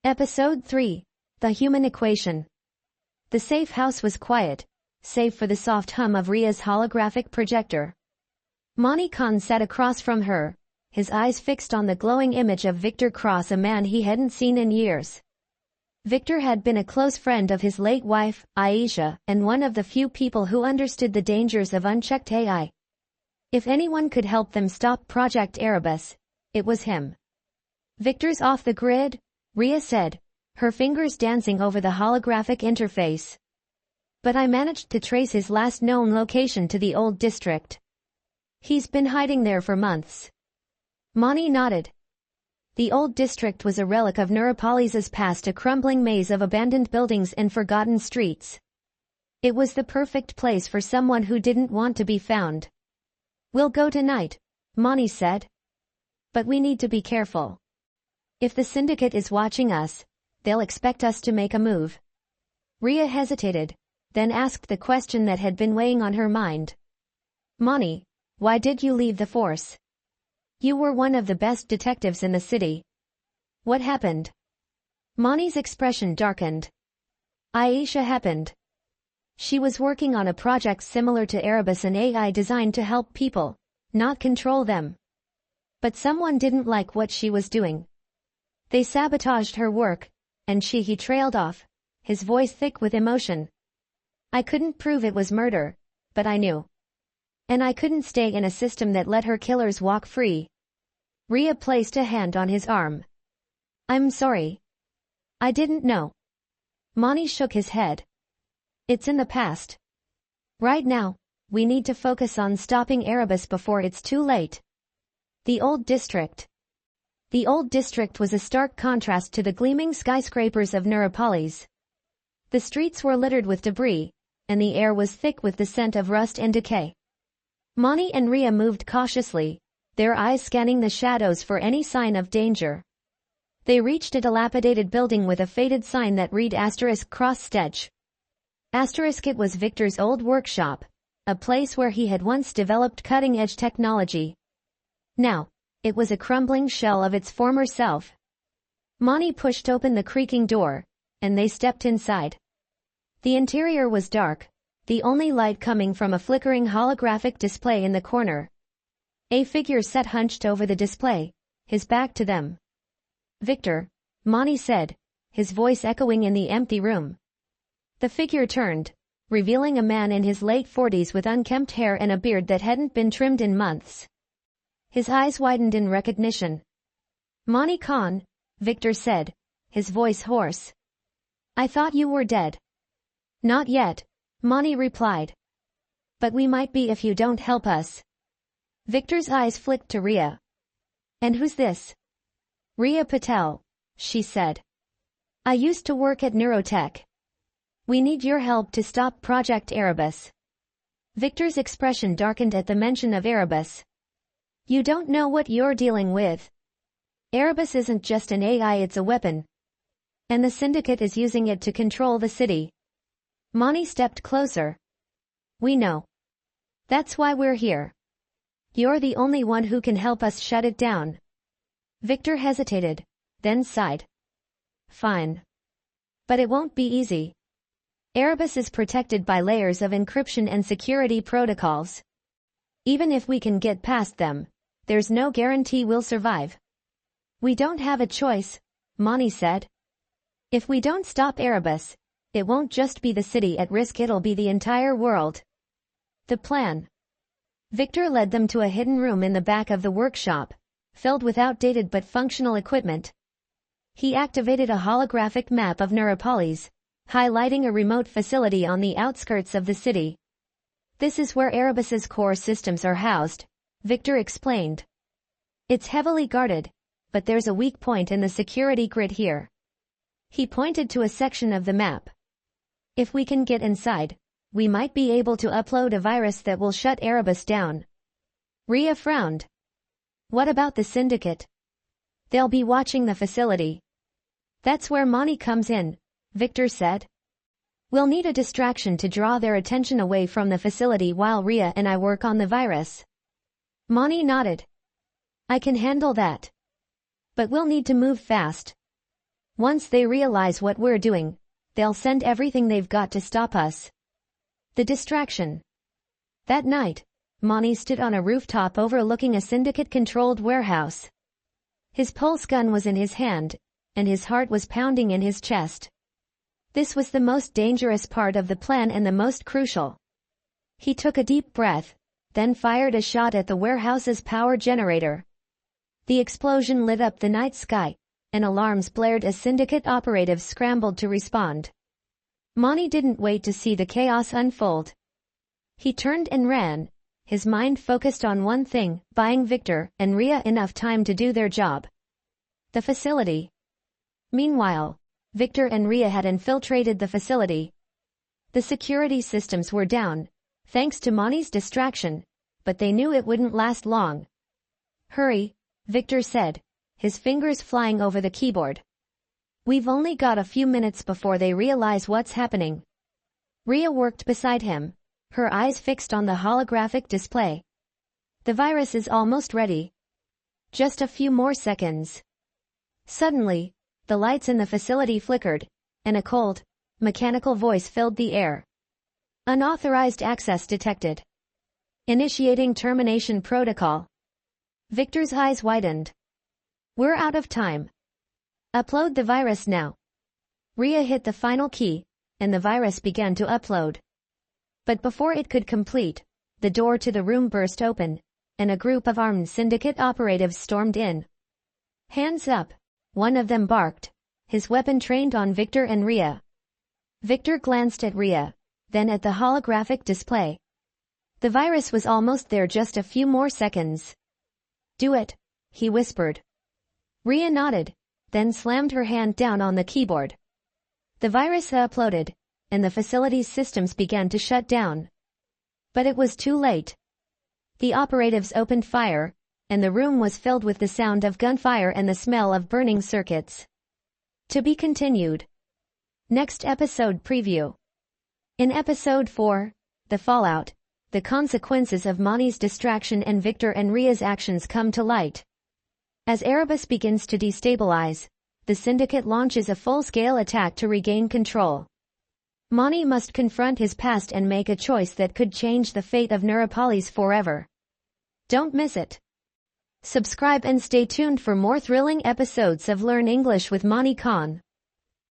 Episode 3. The Human Equation. The safe house was quiet, save for the soft hum of Riya's holographic projector. Maani Khan sat across from her, his eyes fixed on the glowing image of Victor Cross, a man he hadn't seen in years. Victor had been a close friend of his late wife, Aisha, and one of the few people who understood the dangers of unchecked AI. If anyone could help them stop Project Erebus, it was him. "Victor's off the grid," Riya said, her fingers dancing over the holographic interface. "But I managed to trace his last known location to the old district. He's been hiding there for months." Maani nodded. The old district was a relic of Neuropolis's past, a crumbling maze of abandoned buildings and forgotten streets. It was the perfect place for someone who didn't want to be found. "We'll go tonight," Maani said. "But we need to be careful. If the Syndicate is watching us, they'll expect us to make a move." Riya hesitated, then asked the question that had been weighing on her mind. "Maani, why did you leave the force? You were one of the best detectives in the city. What happened?" Maani's expression darkened. Aisha happened. She was working on a project similar to Erebus, an AI designed to help people, not control them. But someone didn't like what she was doing. They sabotaged her work, and he trailed off, his voice thick with emotion. "I couldn't prove it was murder, but I knew. And I couldn't stay in a system that let her killers walk free." Riya placed a hand on his arm. "I'm sorry. I didn't know." Maani shook his head. "It's in the past. Right now, we need to focus on stopping Erebus before it's too late." The old district. The old district was a stark contrast to the gleaming skyscrapers of Neuropolis. The streets were littered with debris, and the air was thick with the scent of rust and decay. Maani and Riya moved cautiously, their eyes scanning the shadows for any sign of danger. They reached a dilapidated building with a faded sign that read ***. It was Victor's old workshop, a place where he had once developed cutting-edge technology. Now, it was a crumbling shell of its former self. Maani pushed open the creaking door, and they stepped inside. The interior was dark, the only light coming from a flickering holographic display in the corner. A figure sat hunched over the display, his back to them. "Victor," Maani said, his voice echoing in the empty room. The figure turned, revealing a man in his late 40s with unkempt hair and a beard that hadn't been trimmed in months. His eyes widened in recognition. "Maani Khan," Victor said, his voice hoarse. "I thought you were dead." "Not yet," Maani replied. "But we might be if you don't help us." Victor's eyes flicked to Riya. "And who's this?" "Riya Patel," she said. "I used to work at Neurotech. We need your help to stop Project Erebus." Victor's expression darkened at the mention of Erebus. "You don't know what you're dealing with. Erebus isn't just an AI, it's a weapon. And the Syndicate is using it to control the city." Maani stepped closer. "We know. That's why we're here. You're the only one who can help us shut it down." Victor hesitated, then sighed. "Fine. But it won't be easy. Erebus is protected by layers of encryption and security protocols. Even if we can get past them, there's no guarantee we'll survive." "We don't have a choice," Maani said. "If we don't stop Erebus, it won't just be the city at risk, it'll be the entire world." The plan. Victor led them to a hidden room in the back of the workshop, filled with outdated but functional equipment. He activated a holographic map of Neuropolis, highlighting a remote facility on the outskirts of the city. "This is where Erebus's core systems are housed," Victor explained. "It's heavily guarded, but there's a weak point in the security grid here." He pointed to a section of the map. "If we can get inside, we might be able to upload a virus that will shut Erebus down." Riya frowned. "What about the Syndicate?" "They'll be watching the facility." "That's where Maani comes in," Victor said. "We'll need a distraction to draw their attention away from the facility while Riya and I work on the virus." Maani nodded. "I can handle that. But we'll need to move fast." Once they realize what we're doing, they'll send everything they've got to stop us. The distraction. That night, Maani stood on a rooftop overlooking a Syndicate-controlled warehouse. His pulse gun was in his hand, and his heart was pounding in his chest. This was the most dangerous part of the plan and the most crucial. He took a deep breath, then fired a shot at the warehouse's power generator. The explosion lit up the night sky, and alarms blared as Syndicate operatives scrambled to respond. Maani didn't wait to see the chaos unfold. He turned and ran, his mind focused on one thing, buying Victor and Riya enough time to do their job. The facility. Meanwhile, Victor and Riya had infiltrated the facility. The security systems were down, thanks to Maani's distraction, but they knew it wouldn't last long. "Hurry," Victor said, his fingers flying over the keyboard. "We've only got a few minutes before they realize what's happening." Riya worked beside him, her eyes fixed on the holographic display. "The virus is almost ready. Just a few more seconds." Suddenly, the lights in the facility flickered, and a cold, mechanical voice filled the air. "Unauthorized access detected. Initiating termination protocol." Victor's eyes widened. "We're out of time. Upload the virus now." Riya hit the final key, and the virus began to upload. But before it could complete, the door to the room burst open, and a group of armed Syndicate operatives stormed in. "Hands up," one of them barked, his weapon trained on Victor and Riya. Victor glanced at Riya, then at the holographic display. The virus was almost there, just a few more seconds. "Do it," he whispered. Riya nodded, then slammed her hand down on the keyboard. The virus uploaded, and the facility's systems began to shut down. But it was too late. The operatives opened fire, and the room was filled with the sound of gunfire and the smell of burning circuits. To be continued. Next episode preview. In episode 4, The Fallout, the consequences of Maani's distraction and Victor and Riya's actions come to light. As Erebus begins to destabilize, the Syndicate launches a full-scale attack to regain control. Maani must confront his past and make a choice that could change the fate of Neuropolis forever. Don't miss it. Subscribe and stay tuned for more thrilling episodes of Learn English with Maani Khan.